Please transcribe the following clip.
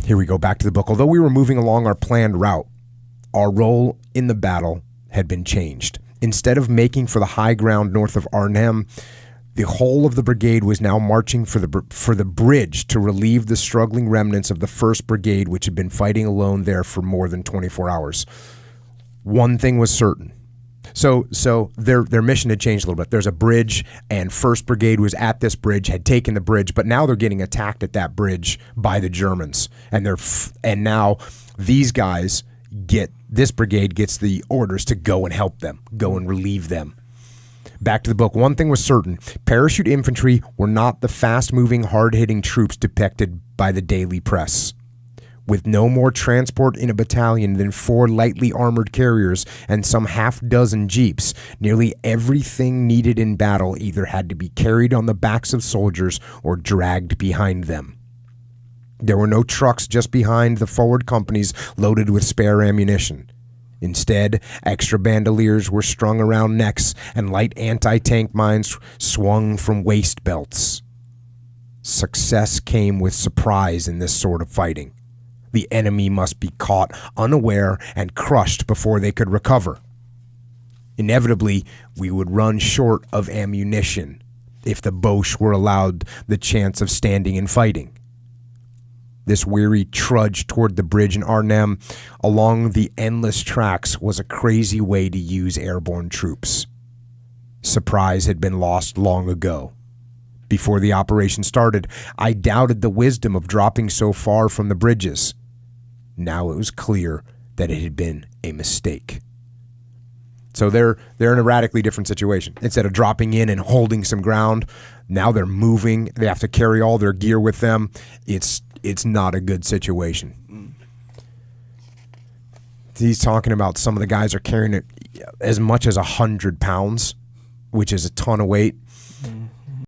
Here we go, back to the book. Although we were moving along our planned route, our role in the battle had been changed. Instead of making for the high ground north of Arnhem, the whole of the brigade was now marching for the bridge to relieve the struggling remnants of the 1st Brigade, which had been fighting alone there for more than 24 hours. One thing was certain. So their mission had changed a little bit. There's a bridge, and 1st Brigade was at this bridge, had taken the bridge, but now they're getting attacked at that bridge by the Germans. And now these guys this brigade gets the orders to go and help them, go and relieve them. Back to the book. One thing was certain. Parachute infantry were not the fast-moving, hard-hitting troops depicted by the daily press. With no more transport in a battalion than 4 lightly armored carriers and some half-dozen jeeps, nearly everything needed in battle either had to be carried on the backs of soldiers or dragged behind them. There were no trucks just behind the forward companies loaded with spare ammunition. Instead, extra bandoliers were strung around necks and light anti-tank mines swung from waist belts. Success came with surprise in this sort of fighting. The enemy must be caught unaware and crushed before they could recover. Inevitably, we would run short of ammunition if the Boche were allowed the chance of standing and fighting. This weary trudge toward the bridge in Arnhem along the endless tracks was a crazy way to use airborne troops. Surprise had been lost long ago. Before the operation started, I doubted the wisdom of dropping so far from the bridges. Now it was clear that it had been a mistake. So they're in a radically different situation. Instead of dropping in and holding some ground, now they're moving. They have to carry all their gear with them. It's not a good situation. He's talking about some of the guys are carrying it as much as 100 pounds, which is a ton of weight.